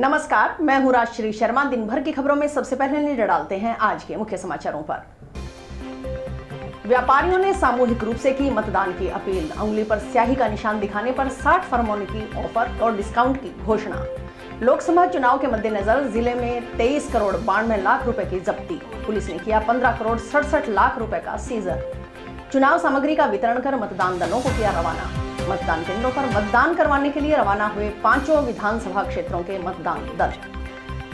नमस्कार, मैं हूं राजश्री शर्मा। दिन भर की खबरों में सबसे पहले नजर डालते हैं आज के मुख्य समाचारों पर। व्यापारियों ने सामूहिक रूप से की मतदान की अपील। उंगली पर स्याही का निशान दिखाने पर 60 फर्मों ने की ऑफर और डिस्काउंट की घोषणा। लोकसभा चुनाव के मद्देनजर जिले में 23 करोड़ 92 लाख रुपए की जब्ती। पुलिस ने किया 15 करोड़ 67 लाख रुपए का सीजर। चुनाव सामग्री का वितरण कर मतदान दलों को किया रवाना। मतदान केंद्रों पर मतदान करवाने के लिए रवाना हुए 5 विधानसभा क्षेत्रों के मतदान दल।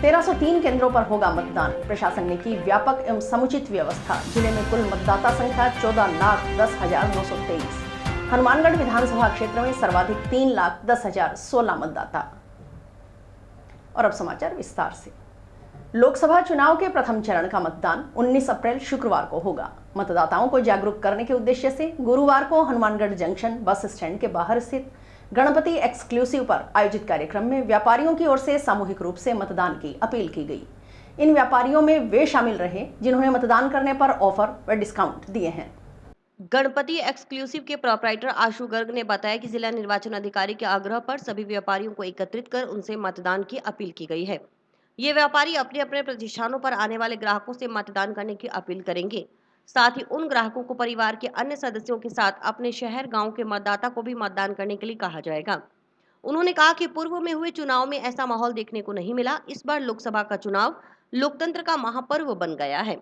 1303 केंद्रों पर होगा मतदान। प्रशासन ने की व्यापक एवं समुचित व्यवस्था। जिले में कुल मतदाता संख्या 14,10,923। हनुमानगढ़ विधानसभा क्षेत्र में सर्वाधिक 3,10,016 मतदाता। और अब समाचार विस्तार से। लोकसभा चुनाव के प्रथम चरण का मतदान 19 अप्रैल शुक्रवार को होगा। मतदाताओं को जागरूक करने के उद्देश्य से गुरुवार को हनुमानगढ़ जंक्शन बस स्टैंड के बाहर स्थित गणपति एक्सक्लूसिव पर आयोजित कार्यक्रम में व्यापारियों की ओर से सामूहिक रूप से मतदान की अपील की गई। इन व्यापारियों में वे शामिल रहे जिन्होंने मतदान करने पर ऑफर व डिस्काउंट दिए हैं। गणपति एक्सक्लूसिव के प्रोपराइटर आशु गर्ग ने बताया कि जिला निर्वाचन अधिकारी के आग्रह पर सभी व्यापारियों को एकत्रित कर उनसे मतदान की अपील की गई है। ये व्यापारी अपने अपने प्रतिष्ठानों पर आने वाले ग्राहकों से मतदान करने की अपील करेंगे। साथ ही उन ग्राहकों को परिवार के अन्य सदस्यों के साथ अपने शहर गांव के मतदाता को भी मतदान करने के लिए कहा जाएगा। उन्होंने कहा कि पूर्व में हुए चुनाव में ऐसा माहौल देखने को नहीं मिला। इस बार लोकसभा का चुनाव लोकतंत्र का महापर्व बन गया है।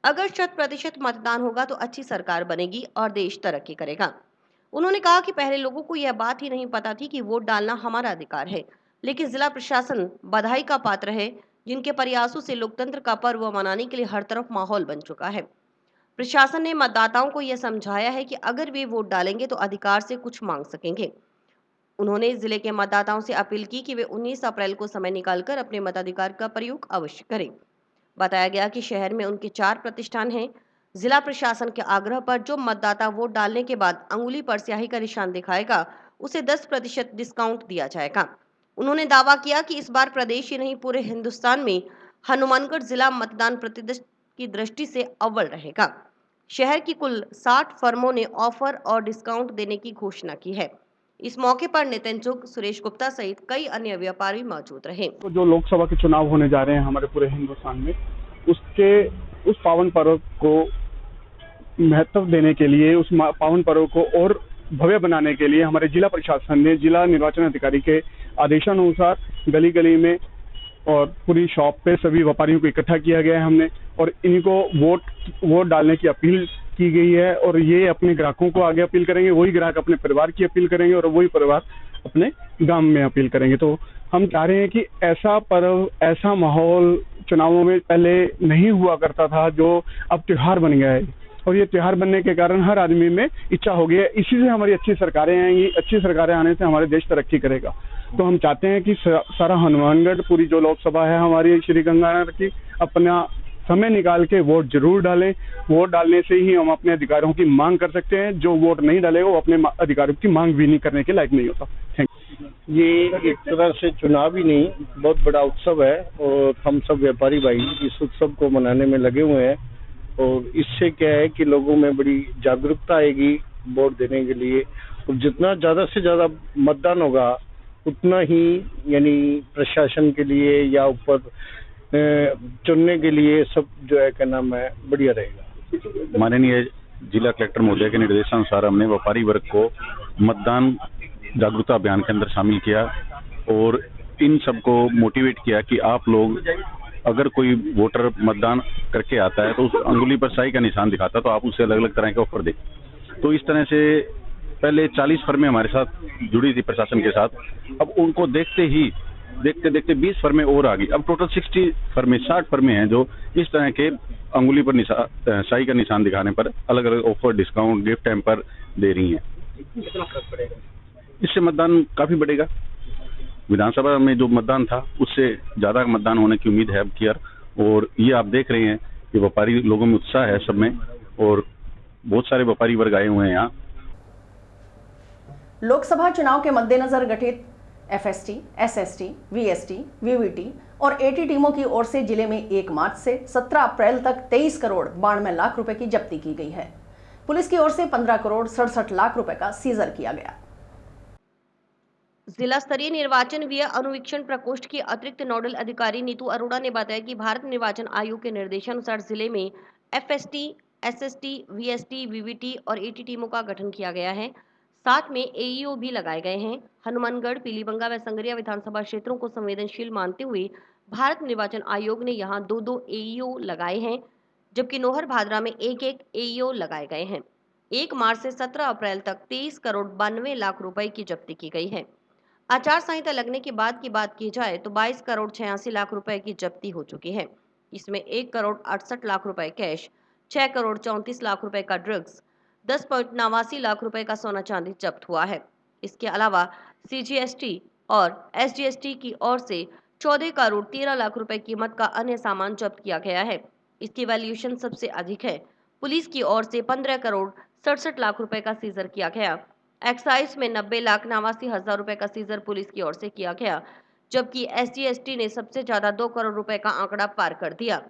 अगर 100% मतदान होगा तो अच्छी सरकार बनेगी और देश तरक्की करेगा। उन्होंने कहा कि पहले लोगों को यह बात ही नहीं पता थी कि वोट डालना हमारा अधिकार है, लेकिन जिला प्रशासन बधाई का पात्र है, जिनके प्रयासों से लोकतंत्र का पर्व मनाने के लिए हर तरफ माहौल बन चुका है। प्रशासन ने मतदाताओं को यह समझाया है कि अगर वे वोट डालेंगे तो अधिकार से कुछ मांग सकेंगे। उन्होंने जिले के मतदाताओं से अपील की कि वे 19 अप्रैल को समय निकालकर अपने मताधिकार का प्रयोग अवश्य करें। बताया गया कि शहर में उनके 4 प्रतिष्ठान हैं। जिला प्रशासन के आग्रह पर जो मतदाता वोट डालने के बाद अंगुली पर स्याही का निशान दिखाएगा उसे 10% डिस्काउंट दिया जाएगा। उन्होंने दावा किया कि इस बार प्रदेश ही नहीं पूरे हिंदुस्तान में हनुमानगढ़ जिला मतदान प्रतिशत की दृष्टि से अव्वल रहेगा। शहर की कुल 60 फर्मों ने ऑफर और डिस्काउंट देने की घोषणा की है। इस मौके पर नितिन चुग, सुरेश गुप्ता सहित कई अन्य व्यापारी मौजूद रहे। तो जो लोकसभा के चुनाव होने जा रहे हैं हमारे पूरे हिंदुस्तान में, उस पावन पर्व को महत्व देने के लिए, उस पावन पर्व को और भव्य बनाने के लिए हमारे जिला प्रशासन ने जिला निर्वाचन अधिकारी के आदेशानुसार गली गली में और पूरी शॉप पे सभी व्यापारियों को इकट्ठा किया गया है हमने, और इनको वोट डालने की अपील की गई है। और ये अपने ग्राहकों को आगे अपील करेंगे, वही ग्राहक अपने परिवार की अपील करेंगे और वही परिवार अपने गांव में अपील करेंगे। तो हम चाह रहे हैं कि ऐसा पर्व, ऐसा माहौल चुनावों में पहले नहीं हुआ करता था, जो अब त्योहार बन गया है। और ये त्योहार बनने के कारण हर आदमी में इच्छा हो गई है। इसी से हमारी अच्छी सरकारें आएंगी, अच्छी सरकारें आने से हमारे देश तरक्की करेगा। तो हम चाहते हैं कि सारा हनुमानगढ़, पूरी जो लोकसभा है हमारी श्री गंगानगर की, अपना समय निकाल के वोट जरूर डालें। वोट डालने से ही हम अपने अधिकारों की मांग कर सकते हैं। जो वोट नहीं डालेगा वो अपने अधिकारों की मांग भी नहीं करने के लायक नहीं होता। Thank you. ये एक तरह से चुनाव ही नहीं, बहुत बड़ा उत्सव है और हम सब व्यापारी भाई इस उत्सव को मनाने में लगे हुए हैं। और इससे क्या है कि लोगों में बड़ी जागरूकता आएगी वोट देने के लिए। और जितना ज़्यादा से ज़्यादा मतदान होगा उतना ही यानी प्रशासन के लिए या ऊपर चुनने के लिए सब जो है क्या नाम है बढ़िया रहेगा। माननीय जिला कलेक्टर महोदय के निर्देशानुसार हमने व्यापारी वर्ग को मतदान जागरूकता अभियान के अंदर शामिल किया और इन सबको मोटिवेट किया कि आप लोग, अगर कोई वोटर मतदान करके आता है तो उस अंगुली पर स्याही का निशान दिखाता है तो आप उसे अलग अलग तरह के ऑफर दें। तो इस तरह से पहले 40 फर्में हमारे साथ जुड़ी थी प्रशासन के साथ, अब उनको देखते देखते 20 फर्में और आ गई। अब टोटल 60 फर्में हैं जो इस तरह के अंगुली पर स्याही का निशान दिखाने पर अलग अलग ऑफर, डिस्काउंट, गिफ्ट हैम्पर दे रही हैं। कितना फर्क पड़ेगा? इससे मतदान काफी बढ़ेगा। विधानसभा में जो मतदान था उससे ज्यादा मतदान होने की उम्मीद है अब की। और ये आप देख रहे हैं कि व्यापारी लोगों में उत्साह है सब में, और बहुत सारे व्यापारी वर्ग आए हुए हैं यहाँ। लोकसभा चुनाव के मद्देनजर गठित एफएसटी, एसएसटी, वीएसटी, वीवीटी और एटी टीमों की ओर से जिले में 1 मार्च से 17 अप्रैल तक 23 करोड़ 92 लाख रुपए की जब्ती की गई है। पुलिस की ओर से 15 करोड़ 67 लाख रुपए का सीजर किया गया। जिला स्तरीय निर्वाचन व्यय अनुवीक्षण प्रकोष्ठ की अतिरिक्त नोडल अधिकारी नीतू अरोड़ा ने बताया कि भारत निर्वाचन आयोग के निर्देशानुसार जिले में एफएसटी, एसएसटी, वीएसटी, वीवीटी और एटी टीमों का गठन किया गया है। साथ में एईओ भी लगाए गए हैं। हनुमानगढ़, पीलीबंगा व संगरिया विधानसभा क्षेत्रों को संवेदनशील मानते हुए भारत निर्वाचन आयोग ने यहां 2-2 एईओ लगाए हैं, जबकि नोहर भादरा में 1-1 एईओ लगाए गए हैं। 1 मार्च से 17 अप्रैल तक 23 करोड़ 92 लाख रुपए की जब्ती की गई है। आचार संहिता लगने के बाद की बात की जाए तो 22 करोड़ 86 लाख रुपए की जब्ती हो चुकी है। इसमें 1 करोड़ 68 लाख रुपए कैश, 6 करोड़ 34 लाख रुपए का ड्रग्स, 10.89 लाख रुपए का सोना चांदी जब्त हुआ है। इसके अलावा सीजीएसटी और एसजीएसटी की ओर से 14 करोड़ 13 लाख रुपए कीमत का अन्य सामान जब्त किया गया है। इसकी वैल्यूएशन सबसे अधिक है। पुलिस की ओर से 15 करोड़ 67 लाख रुपए का सीजर किया गया। एक्साइज में 90,89,000 रुपए का सीजर पुलिस की ओर से किया गया, जबकि एसजीएसटी ने सबसे ज्यादा 2 करोड़ रुपए का आंकड़ा पार कर दिया।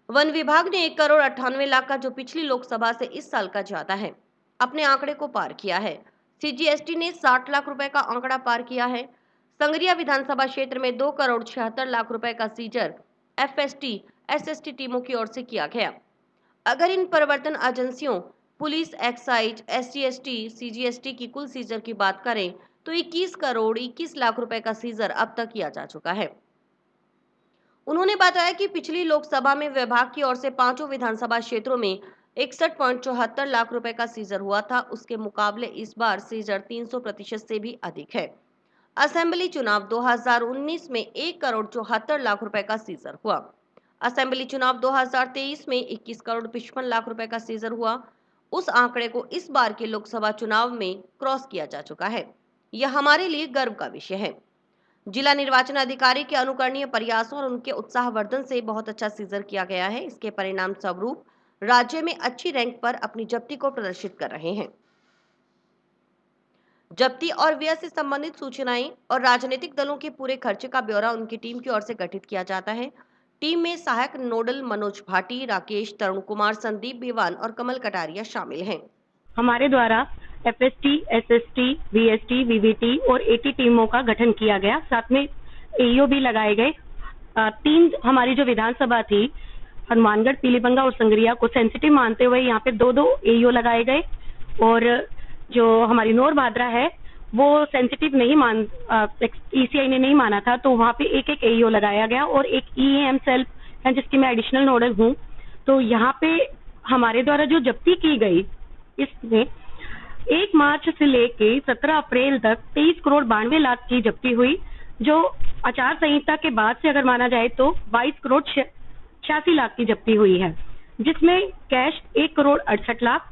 वन विभाग ने 1 करोड़ 98 लाख का, जो पिछली लोकसभा से इस साल का ज्यादा है, अपने आंकड़े को पार किया है। सीजीएसटी ने 60 लाख रुपए का आंकड़ा पार किया है। संगरिया विधानसभा क्षेत्र में 2 करोड़ 76 लाख रुपए का सीजर एफएसटी, एसएसटी टीमों की ओर से किया गया। अगर इन प्रवर्तन एजेंसियों पुलिस, एक्साइज, एसजीएसटी, सीजीएसटी की कुल सीजर की बात करें तो 21 करोड़ 21 लाख रुपए का सीजर अब तक किया जा चुका है। उन्होंने बताया कि पिछली लोकसभा में विभाग की ओर से 5 विधानसभा क्षेत्रों में 61.74 लाख रुपए का सीजर हुआ था। उसके मुकाबले इस बार सीजर 300% से भी अधिक है। असेंबली चुनाव 2019 में 1 करोड़ 74 लाख रुपए का सीजर हुआ। असेंबली चुनाव 2023 में 21 करोड़ 55 लाख रुपए का सीजर हुआ। उस आंकड़े को इस बार के लोकसभा चुनाव में क्रॉस किया जा चुका है। यह हमारे लिए गर्व का विषय है। जिला निर्वाचन अधिकारी के अनुकरणीय प्रयासों और उनके उत्साहवर्धन से बहुत अच्छा सीजर किया गया है। इसके परिणाम स्वरूप राज्य में अच्छी रैंक पर अपनी जब्ती को प्रदर्शित कर रहे हैं। जब्ती और व्यय से संबंधित सूचनाएं और राजनीतिक दलों के पूरे खर्चे का ब्यौरा उनकी टीम की ओर से गठित किया जाता है। टीम में सहायक नोडल मनोज भाटी, राकेश, तरुण कुमार, संदीप बेवान और कमल कटारिया शामिल हैं। हमारे द्वारा एफएसटी, एसएसटी, वीएसटी, वीवीटी और एटी टीमों का गठन किया गया। साथ में एईओ भी लगाए गए। 3 हमारी जो विधानसभा थी, हनुमानगढ़, पीलीबंगा और संगरिया को सेंसिटिव मानते हुए यहाँ पे 2-2 एईओ लगाए गए। और जो हमारी नोर भादरा है वो सेंसिटिव नहीं ईसीआई ने नहीं माना था, तो वहाँ पे 1-1 एईओ लगाया गया और एक ईएम सेल है जिसकी मैं एडिशनल नोडल हूँ। तो यहाँ पे हमारे द्वारा जो जब्ती की गई, इसमें 1 मार्च से लेके 17 अप्रैल तक 23 करोड़ 92 लाख की जब्ती हुई, जो आचार संहिता के बाद से अगर माना जाए तो 22 करोड़ 86 लाख की जब्ती हुई है, जिसमें कैश 1 करोड़ 68 लाख,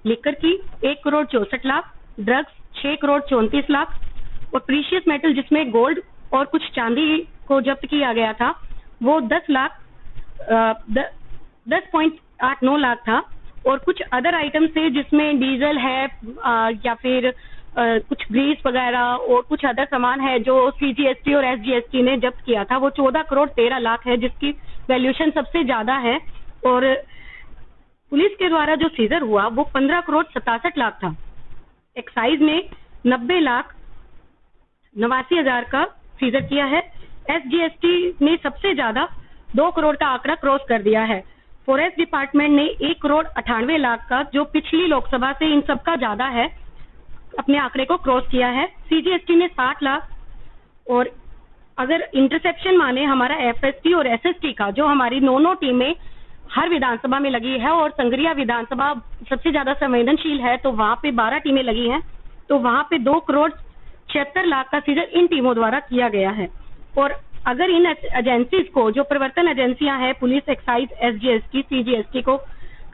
लिकर की 1 करोड़ 64 लाख, ड्रग्स 6 करोड़ 34 लाख और प्रीशियस मेटल जिसमें गोल्ड और कुछ चांदी को जब्त किया गया था वो 10.89 लाख था। और कुछ अदर आइटम से जिसमें डीजल है या फिर कुछ ग्रीस वगैरह और कुछ अदर सामान है जो सीजीएसटी और एसजीएसटी ने जब्त किया था, वो 14 करोड़ 13 लाख है, जिसकी वैल्यूएशन सबसे ज्यादा है। और पुलिस के द्वारा जो सीजर हुआ वो 15 करोड़ 67 लाख था। एक्साइज में 90,89,000 का सीजर किया है। एसजीएसटी ने सबसे ज्यादा 2 करोड़ का आंकड़ा क्रॉस कर दिया है। फॉरेस्ट डिपार्टमेंट ने 1 करोड़ 98 लाख का, जो पिछली लोकसभा से इन सब का ज्यादा है, अपने आंकड़े को क्रॉस किया है। सीजीएसटी ने 60 लाख और अगर इंटरसेप्शन माने हमारा एफएसटी और एसएसटी का, जो हमारी 9 टीमें हर विधानसभा में लगी है और संगरिया विधानसभा सबसे ज्यादा संवेदनशील है, तो वहां पे 12 टीमें लगी हैं, तो वहां पे 2 करोड़ 76 लाख का सीजर इन टीमों द्वारा किया गया है। और अगर इन एजेंसीज को, जो प्रवर्तन एजेंसियां हैं, पुलिस, एक्साइज, एसजीएसटी, सीजीएसटी को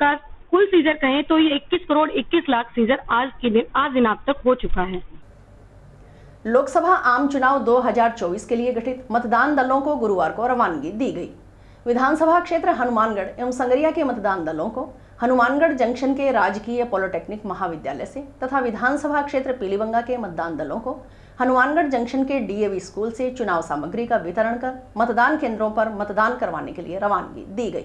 का कुल सीजर कहें तो ये 21 करोड़ 21 लाख सीजर आज दिनांक तक हो चुका है। लोकसभा आम चुनाव 2024 के लिए गठित मतदान दलों को गुरुवार को रवानगी दी गई। विधानसभा क्षेत्र हनुमानगढ़ एवं संगरिया के मतदान दलों को हनुमानगढ़ जंक्शन के राजकीय पॉलिटेक्निक महाविद्यालय से तथा विधानसभा क्षेत्र पीलीबंगा के मतदान दलों को हनुमानगढ़ जंक्शन के डीएवी स्कूल से चुनाव सामग्री का वितरण कर मतदान केंद्रों पर मतदान करवाने के लिए रवानगी दी गई।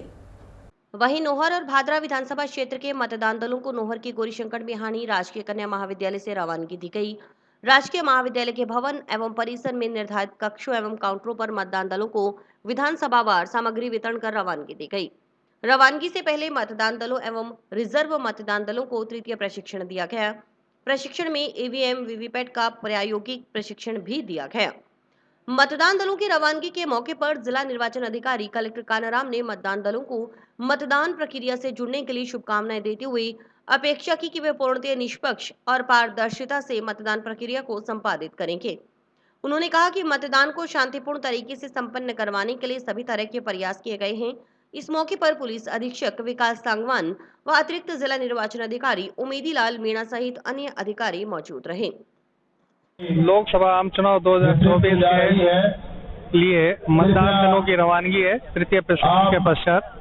वहीं नोहर और भादरा विधानसभा क्षेत्र के मतदान दलों को नोहर की गौरीशंकर बिहानी राजकीय कन्या महाविद्यालय से रवानगी दी गई। राजकीय महाविद्यालय के भवन एवं परिसर में निर्धारित कक्षों एवं काउंटरों पर मतदान दलों को विधानसभावार सामग्री वितरण कर रवानगी दी गई। रवानगी से पहले मतदान दलों एवं रिजर्व मतदान दलों को तृतीय प्रशिक्षण दिया गया। प्रशिक्षण में ईवीएम वीवीपैट का प्रायोगिक प्रशिक्षण भी दिया गया। मतदान दलों की रवानगी के मौके पर जिला निर्वाचन अधिकारी कलेक्टर कानाराम ने मतदान दलों को मतदान प्रक्रिया से जुड़ने के लिए शुभकामनाएं देते हुए अपेक्षा की कि वे पूर्णतः निष्पक्ष और पारदर्शिता से मतदान प्रक्रिया को संपादित करेंगे। उन्होंने कहा कि मतदान को शांतिपूर्ण तरीके से संपन्न करवाने के लिए सभी तरह के प्रयास किए गए हैं। इस मौके पर पुलिस अधीक्षक विकास सांगवान व अतिरिक्त जिला निर्वाचन अधिकारी उमेदी लाल मीणा सहित अन्य अधिकारी मौजूद रहे। लोकसभा आम चुनाव 2024 के लिए मतदान दलों की रवानगी है। तृतीय प्रशिक्षण के पश्चात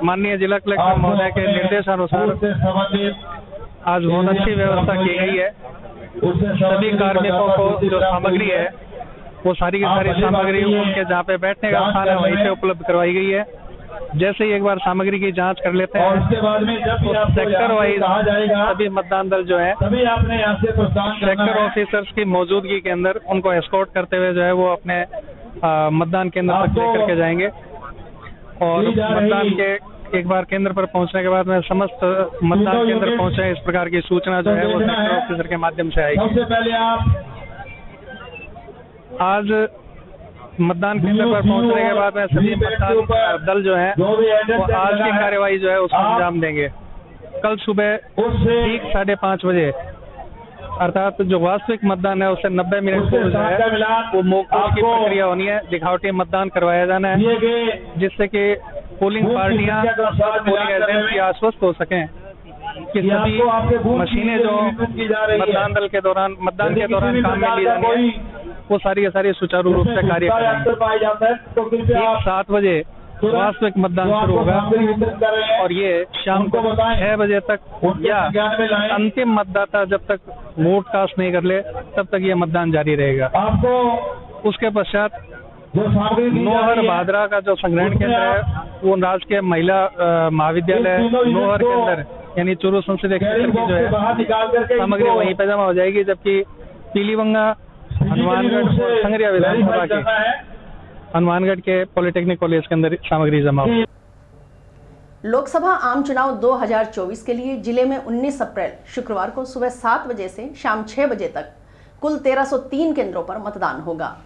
माननीय जिला कलेक्टर महोदय के निर्देशानुसार आज बहुत अच्छी व्यवस्था की गई है। सभी कार्मिकों को जो सामग्री है वो सारी की सारी सामग्री उनके जहाँ पे बैठने का स्थान है वहीं पे उपलब्ध करवाई गई है। जैसे ही एक बार सामग्री की जांच कर लेते हैं तो सेक्टर वाइज सभी मतदान दल जो है सेक्टर ऑफिसर्स की मौजूदगी के अंदर उनको एस्कॉर्ट करते हुए जो है वो अपने मतदान केंद्र तक लेकर के जाएंगे। और मतदान के एक बार केंद्र पर पहुंचने के बाद में समस्त मतदान केंद्र पहुंचे इस प्रकार की सूचना जो है वो सेक्टर ऑफिसर के माध्यम से आएगी। आज मतदान केंद्र पर पहुंचने के बाद में सभी मतदान दल जो है वो आज की कार्यवाही जो है उसको अंजाम देंगे। कल सुबह ठीक 5:30 बजे अर्थात जो वास्तविक मतदान है उससे 90 मिनट पूर्व जो है वो मौकूफ की प्रक्रिया होनी है। दिखावटी मतदान करवाया जाना है जिससे कि पोलिंग पार्टियां पोलिंग एजेंट की आश्वस्त हो सकें कि सभी मशीनें जो मतदान के दौरान काम में ली जानी है वो सारी सुचारू रूप से कार्य कर रही है। ठीक 7 बजे वास्तविक मतदान शुरू होगा और ये शाम को 6 बजे तक या अंतिम मतदाता जब तक वोट कास्ट नहीं कर ले तब तक ये मतदान जारी रहेगा। उसके पश्चात नोहर भादरा का जो संग्रहण केंद्र है वो राजकीय महिला महाविद्यालय नोहर के अंदर यानी चूरू संसदीय क्षेत्र की जो है सामग्री वहीं पे जमा हो जाएगी, जबकि पीलीबंगा हनुमानगढ़ और संगरिया विधानसभा के हनुमानगढ़ के पॉलिटेक्निक कॉलेज के अंदर सामग्री जमा हो। लोकसभा आम चुनाव 2024 के लिए जिले में 19 अप्रैल शुक्रवार को सुबह 7 बजे से शाम 6 बजे तक कुल 1303 केंद्रों पर मतदान होगा।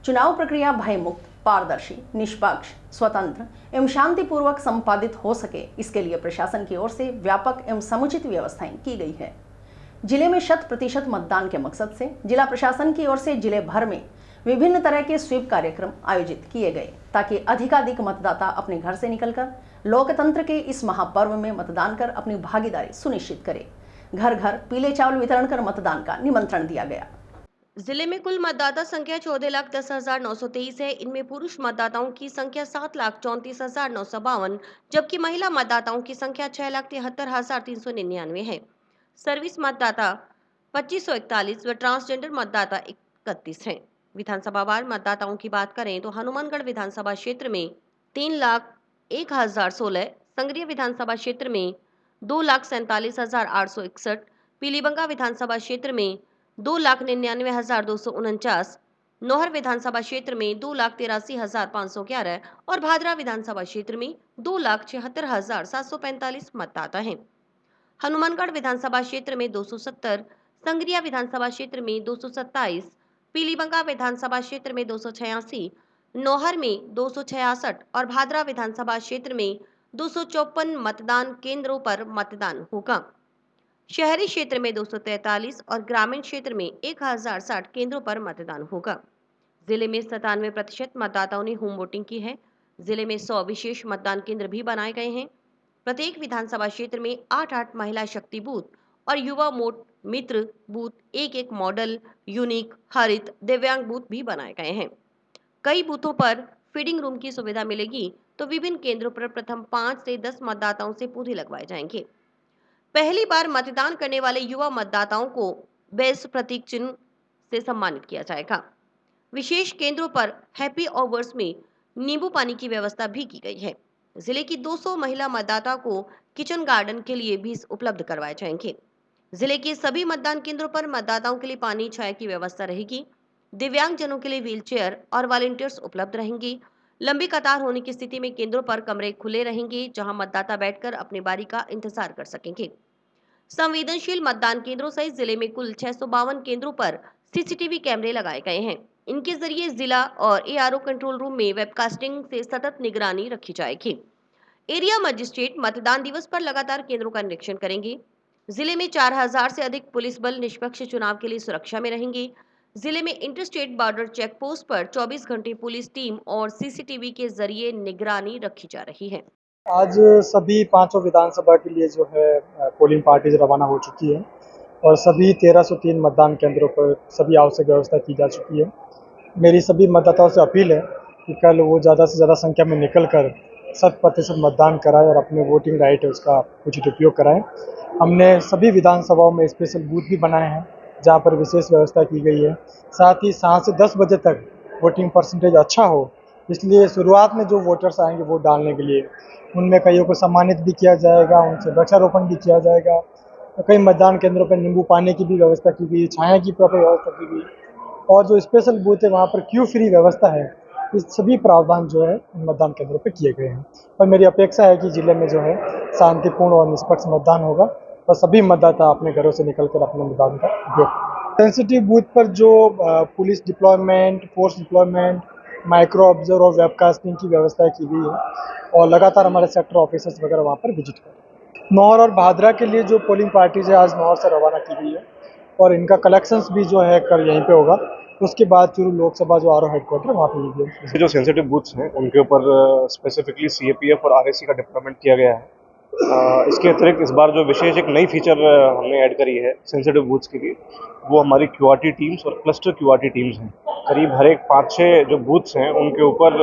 चुनाव प्रक्रिया भयमुक्त, पारदर्शी, निष्पक्ष, स्वतंत्र एवं शांतिपूर्वक संपादित हो सके इसके लिए प्रशासन की ओर से व्यापक एवं समुचित व्यवस्थाएं की गई है। जिले में 100% मतदान के मकसद से जिला प्रशासन की ओर से जिले भर में विभिन्न तरह के स्वीप कार्यक्रम आयोजित किए गए ताकि अधिकाधिक मतदाता अपने घर से निकलकर लोकतंत्र के इस महापर्व में मतदान कर अपनी भागीदारी सुनिश्चित करे। घर घर पीले चावल वितरण कर मतदान का निमंत्रण दिया गया। जिले में कुल मतदाता संख्या 14,10,923 है। इनमें पुरुष मतदाताओं की संख्या 7,34,952 जबकि महिला मतदाताओं की संख्या 6,73,399 है। सर्विस मतदाता 2541 व ट्रांसजेंडर मतदाता 31 हैं। विधानसभावार मतदाताओं की बात करें तो हनुमानगढ़ विधानसभा क्षेत्र में 3,01,016, संगरिया विधानसभा क्षेत्र में 2,47,861, पीलीबंगा विधानसभा क्षेत्र में 2,99,249, नोहर विधानसभा क्षेत्र में 2,83,511 और भादरा विधानसभा क्षेत्र में 2,76,745 मतदाता हैं। हनुमानगढ़ विधानसभा क्षेत्र में 270, संगरिया विधानसभा क्षेत्र में 227, पीलीबंगा विधानसभा क्षेत्र में 286, नोहर में 266 और भादरा विधानसभा क्षेत्र में 254 मतदान केंद्रों पर मतदान होगा। शहरी क्षेत्र में 243 और ग्रामीण क्षेत्र में 1060 केंद्रों पर मतदान होगा। जिले में 97% मतदाताओं ने होम वोटिंग की है। जिले में 100 विशेष मतदान केंद्र भी बनाए गए हैं। प्रत्येक विधानसभा क्षेत्र में 8-8 महिला शक्ति बूथ और युवा मित्र बूथ, एक मॉडल, यूनिक, हरित, दिव्यांग बूथ भी बनाए गए हैं। कई बूथों पर फीडिंग रूम की सुविधा मिलेगी तो विभिन्न केंद्रों पर प्रथम 5 से 10 मतदाताओं से पूरे लगवाए जाएंगे। पहली बार मतदान करने वाले युवा मतदाताओं को बेस्ट प्रतीक चिन्ह से सम्मानित किया जाएगा। विशेष केंद्रों पर हैप्पी आवर्स में नींबू पानी की व्यवस्था भी की गई है। जिले की 200 महिला मतदाताओं को किचन गार्डन के लिए भी उपलब्ध करवाए जाएंगे। जिले के सभी मतदान केंद्रों पर मतदाताओं के लिए पानी, चाय की व्यवस्था रहेगी। दिव्यांग जनों के लिए व्हीलचेयर और वॉलंटियर्स उपलब्ध रहेंगी। लंबी कतार होने की स्थिति में केंद्रों पर कमरे खुले रहेंगे, जहां मतदाता बैठकर अपनी बारी का इंतजार कर सकेंगे। संवेदनशील मतदान केंद्रों सहित जिले में कुल 652 केंद्रों पर सीसीटीवी कैमरे लगाए गए हैं। इनके जरिए जिला और एआरओ कंट्रोल रूम में वेबकास्टिंग से सतत निगरानी रखी जाएगी। एरिया मजिस्ट्रेट मतदान दिवस पर लगातार केंद्रों का निरीक्षण करेंगे। जिले में 4000 से अधिक पुलिस बल निष्पक्ष चुनाव के लिए सुरक्षा में रहेंगे। जिले में इंटरस्टेट बॉर्डर चेक पोस्ट पर 24 घंटे पुलिस टीम और सीसीटीवी के जरिए निगरानी रखी जा रही है। आज सभी पांचों विधानसभा के लिए जो है पोलिंग पार्टीज रवाना हो चुकी है और सभी 1303 मतदान केंद्रों पर सभी आवश्यक व्यवस्था की जा चुकी है। मेरी सभी मतदाताओं से अपील है कि कल वो ज़्यादा से ज़्यादा संख्या में निकलकर 100% मतदान कराएं और अपने वोटिंग राइट है उसका उचित उपयोग कराएं। हमने सभी विधानसभाओं में स्पेशल बूथ भी बनाए हैं जहाँ पर विशेष व्यवस्था की गई है। साथ ही 7 से 10 बजे तक वोटिंग परसेंटेज अच्छा हो, इसलिए शुरुआत में जो वोटर्स आएंगे वोट डालने के लिए उनमें कईयों को सम्मानित भी किया जाएगा, उनसे वृक्षारोपण भी किया जाएगा। तो कई मतदान केंद्रों पर नींबू पानी की भी व्यवस्था की गई, छाया की प्रॉपर व्यवस्था की गई और जो स्पेशल बूथ है वहाँ पर क्यू फ्री व्यवस्था है। इस सभी प्रावधान जो है मतदान केंद्रों पर किए गए हैं और मेरी अपेक्षा है कि जिले में जो है शांतिपूर्ण और निष्पक्ष मतदान होगा और सभी मतदाता अपने घरों से निकलकर अपने मतदान का उपयोग करें। सेंसिटिव बूथ पर जो police deployment, force deployment, micro observer और वेबकास्टिंग की व्यवस्था की गई है और लगातार हमारे सेक्टर ऑफिसर्स वगैरह वहाँ पर विजिट करें। नौर और भादरा के लिए जो पोलिंग पार्टीज है आज नौर से रवाना की गई है और इनका कलेक्शंस भी जो है कल यहीं पे होगा। उसके बाद चूरू लोकसभा जो आरओ हेडक्वार्टर वहाँ पे होगी। जो सेंसिटिव बूथ्स हैं उनके ऊपर स्पेसिफिकली सीएपीएफ और आरएसी का डिप्लॉयमेंट किया गया है। इसके अतिरिक्त इस बार जो विशेष एक नई फीचर हमने ऐड करी है सेंसिटिव बूथ्स के लिए, वो हमारी क्यूआरटी टीम्स और क्लस्टर क्यूआरटी टीम्स हैं। करीब हर एक 5-6 जो बूथ्स हैं उनके ऊपर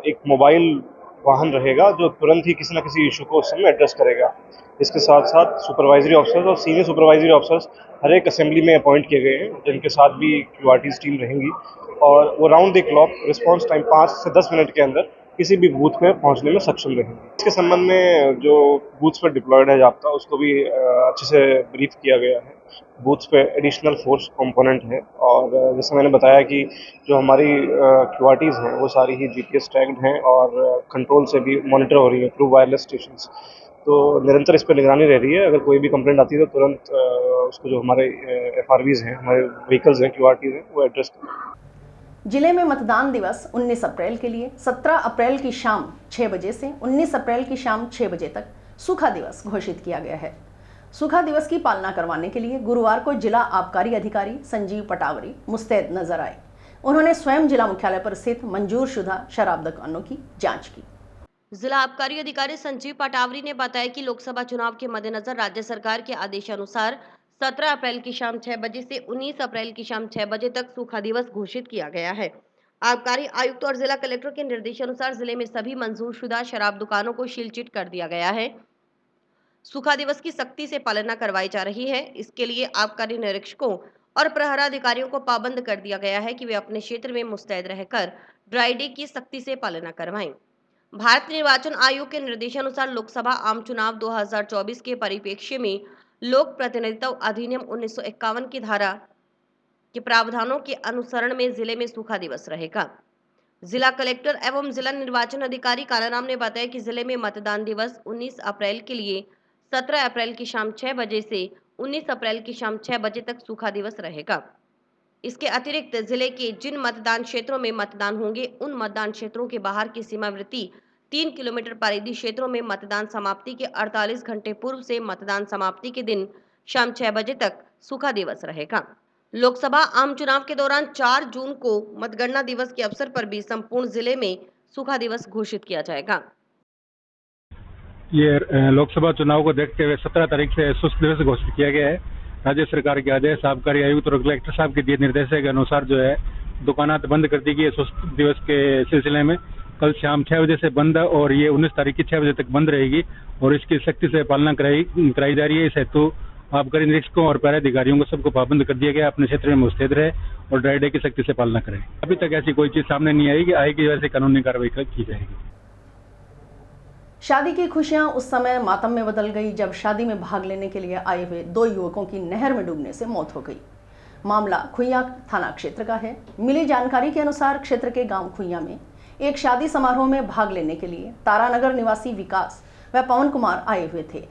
एक मोबाइल वाहन रहेगा जो तुरंत ही किसी न किसी इशू को उस समय एड्रेस करेगा। इसके साथ साथ सुपरवाइजरी ऑफिसर्स और सीनियर सुपरवाइजरी ऑफिसर्स हर एक असेंबली में अपॉइंट किए गए हैं, जिनके साथ भी क्यूआरटीज टीम रहेंगी और वो round the clock response time 5 से 10 मिनट के अंदर किसी भी बूथ पे पहुंचने में सक्षम रहेंगे। इसके संबंध में जो बूथ्स पर डिप्लॉयड है जाब्ता, उसको भी अच्छे से ब्रीफ किया गया है। बूथ्स पे एडिशनल फोर्स कंपोनेंट है और जैसे मैंने बताया कि जो हमारी क्यूआरटीज हैं वो सारी ही जीपीएस टैग्ड हैं और कंट्रोल से भी मॉनिटर हो रही है थ्रू वायरलेस स्टेशंस। तो निरंतर इस पर निगरानी रह रही है। अगर कोई भी कंप्लेंट आती है तो तुरंत उसको जो हमारे एफआरवीज हैं, हमारे व्हीकल्स हैं, क्यूआरटीज हैं, वो एड्रेस करें। जिले में मतदान दिवस 19 अप्रैल के लिए 17 अप्रैल की शाम 6 बजे से 19 अप्रैल की शाम 6 बजे तक सूखा दिवस घोषित किया गया है। सूखा दिवस की पालना करवाने के लिए गुरुवार को जिला आबकारी अधिकारी संजीव पटावरी मुस्तैद नजर आए। उन्होंने स्वयं जिला मुख्यालय पर स्थित मंजूर शुदा शराब दुकानों की जांच की। जिला आबकारी अधिकारी संजीव पटावरी ने बताया कि लोकसभा चुनाव के मद्देनजर राज्य सरकार के आदेशानुसार 17 अप्रैल की शाम 6 बजे से 19 अप्रैल की शाम 6 बजे तक सूखा दिवस घोषित किया गया है। आबकारी आयुक्त और जिला कलेक्टर के निर्देशानुसार जिले में सभी मंजूरशुदा शराब दुकानों को सीलचिट कर दिया गया है। सूखा दिवस की सख्ती से पालना करवाई जा रही है। इसके लिए आबकारी निरीक्षकों और प्रहराधिकारियों को पाबंद कर दिया गया है कि वे अपने क्षेत्र में मुस्तैद रहकर ड्राई डे की सख्ती से पालना करवाएं। भारत निर्वाचन आयोग के निर्देशानुसार लोकसभा आम चुनाव 2024 के परिप्रेक्ष्य में लोक प्रतिनिधित्व अधिनियम 1951 की धारा के प्रावधानों के अनुसरण में जिले में सूखा दिवस रहेगा। जिला कलेक्टर एवं जिला निर्वाचन अधिकारी कालाराम ने बताया कि जिले में मतदान दिवस 19 अप्रैल के लिए 17 अप्रैल की शाम 6 बजे से 19 अप्रैल की शाम 6 बजे तक सूखा दिवस रहेगा। इसके अतिरिक्त जिले के जिन मतदान क्षेत्रों में मतदान होंगे उन मतदान क्षेत्रों के बाहर की सीमावर्ती 3 किलोमीटर परिधि क्षेत्रों में मतदान समाप्ति के 48 घंटे पूर्व से मतदान समाप्ति के दिन शाम 6 बजे तक सूखा दिवस रहेगा। लोकसभा आम चुनाव के दौरान 4 जून को मतगणना दिवस के अवसर पर भी संपूर्ण जिले में सूखा दिवस घोषित किया जाएगा। ये लोकसभा चुनाव को देखते हुए 17 तारीख से शुष्क दिवस घोषित किया गया है। राज्य सरकार के आदेश आबकारी आयुक्त और कलेक्टर साहब के दिए निर्देश के अनुसार जो है दुकानात बंद कर दी गई है। शुष्क दिवस के सिलसिले में कल शाम 6 बजे से बंद और ये 19 तारीख की 6 बजे तक बंद रहेगी और इसकी सख्ती से पालना कराई जा रही है। इस हेतु आबकारी निरीक्षकों और पदाधिकारियों को सबको पाबंद कर दिया गया, अपने क्षेत्र में मुस्तैद रहे और ड्राई डे की सख्ती से पालना करें। अभी तक ऐसी कोई चीज सामने नहीं आएगी, वैसे कानूनी कार्रवाई की जाएगी। शादी की खुशियां उस समय मातम में बदल गई जब शादी में भाग लेने के लिए आए हुए 2 युवकों की नहर में डूबने से मौत हो गई। मामला खुइया थाना क्षेत्र का है। मिली जानकारी के अनुसार क्षेत्र के गांव खुइया में एक शादी समारोह में भाग लेने के लिए तारानगर निवासी विकास व पवन कुमार आए हुए थे।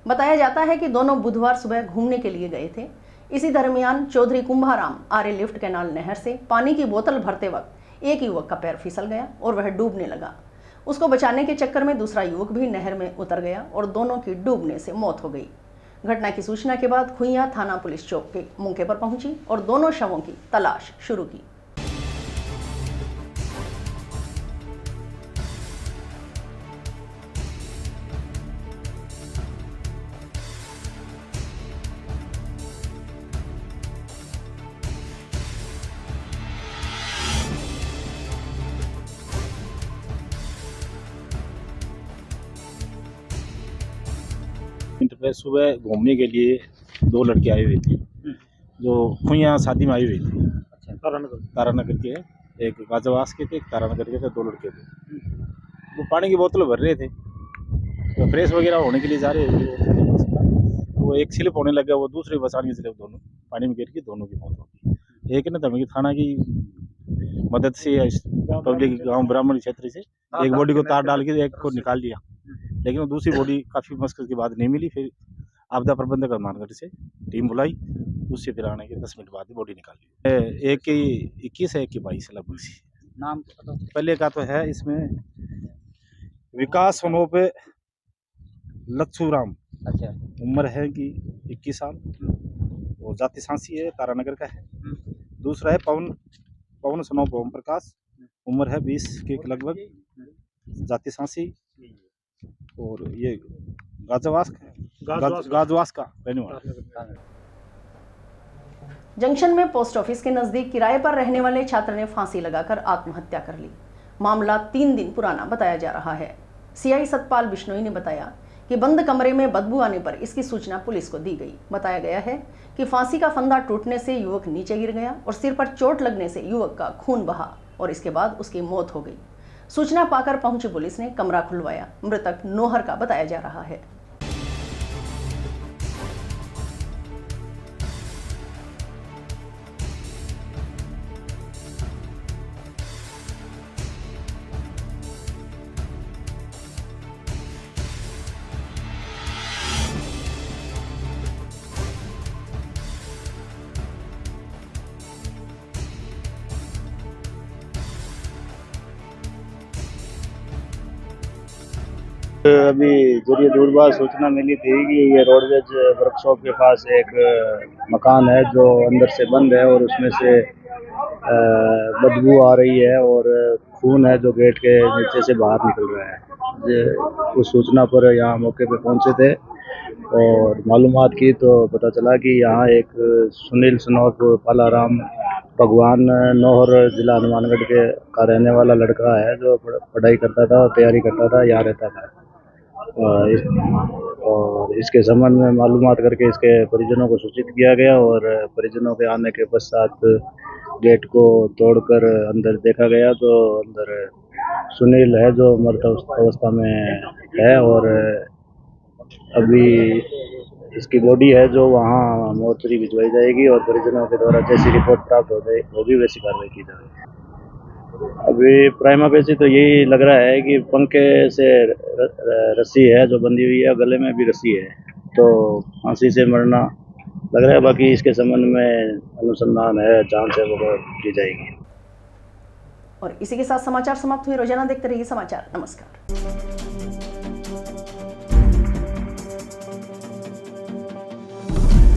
बताया जाता है कि दोनों बुधवार सुबह घूमने के लिए गए थे। इसी दरमियान चौधरी कुंभाराम आर्य लिफ्ट कैनाल नहर से पानी की बोतल भरते वक्त एक युवक का पैर फिसल गया और वह डूबने लगा। उसको बचाने के चक्कर में दूसरा युवक भी नहर में उतर गया और दोनों की डूबने से मौत हो गई। घटना की सूचना के बाद खुइया थाना पुलिस चौक के मौके पर पहुंची और दोनों शवों की तलाश शुरू की। सुबह घूमने के लिए 2 लड़के आए हुए थे जो खुइया शादी में आई हुई थी। तारानगर के एक गाजवास के थे, एक तारानगर के थे, 2 लड़के थे। वो पानी की बोतल भर रहे थे तो फ्रेश वगैरह होने के लिए जा रहे थे। वो एक स्लिप होने लगा, वो दूसरे बचाने के दोनों पानी में गिर के दोनों की मौत हो गई। एक ने धमकी थाना की मदद से पब्लिक गाँव ब्राह्मण क्षेत्र से एक बॉडी को तार डाल के एक को निकाल लिया, लेकिन वो दूसरी बॉडी काफ़ी मुश्किल के बाद नहीं मिली। फिर आपदा प्रबंधक हनुमानगढ़ से टीम बुलाई, उससे फिर आने के 10 मिनट बाद बॉडी निकाली। एक की 21 है, एक की 22 लगभग सी। नाम पहले का तो है इसमें विकास सनोप लच्छू राम, अच्छा, उम्र है कि 21 साल और जाति सांसी है, तारानगर का है। दूसरा है पवन सनोप ओम प्रकाश, उम्र है 20 के लगभग, जाति सांसी और ये गाजवास का रहने वाला। जंक्शन में पोस्ट ऑफिस के नजदीक किराए पर रहने वाले छात्र ने फांसी लगाकर आत्महत्या कर ली। मामला 3 दिन पुराना बताया जा रहा है। सीआई सतपाल बिश्नोई ने बताया कि बंद कमरे में बदबू आने पर इसकी सूचना पुलिस को दी गई। बताया गया है कि फांसी का फंदा टूटने से युवक नीचे गिर गया और सिर पर चोट लगने से युवक का खून बहा और इसके बाद उसकी मौत हो गई। सूचना पाकर पहुंची पुलिस ने कमरा खुलवाया। मृतक नोहर का बताया जा रहा है। अभी जरिए दूरबाज सूचना मिली थी कि ये रोडवेज वर्कशॉप के पास एक मकान है जो अंदर से बंद है और उसमें से बदबू आ रही है और खून है जो गेट के नीचे से बाहर निकल रहा है। उस सूचना पर यहाँ मौके पे पहुँचे थे और मालूमात की तो पता चला कि यहाँ एक सुनील सनोप पालाराम भगवान नौहर जिला हनुमानगढ़ का रहने वाला लड़का है जो पढ़ाई करता था और तैयारी करता था, यहाँ रहता था। और इसके संबंध में मालूमात करके इसके परिजनों को सूचित किया गया और परिजनों के आने के पश्चात गेट को तोड़कर अंदर देखा गया तो अंदर सुनील है जो मृत अवस्था में है और अभी इसकी बॉडी है जो वहाँ मोर्चरी भिजवाई जाएगी और परिजनों के द्वारा जैसी रिपोर्ट प्राप्त होगी वैसी कार्रवाई की जाएगी। अभी प्राइमा फेसी तो यही लग रहा है कि पंखे से रस्सी है जो बंधी हुई है, गले में भी रस्सी है, तो फांसी से मरना लग रहा है। बाकी इसके संबंध में अनुसंधान है, जांच है वो की जाएगी। और इसी के साथ समाचार समाप्त हुए। रोजाना देखते रहिए समाचार। नमस्कार।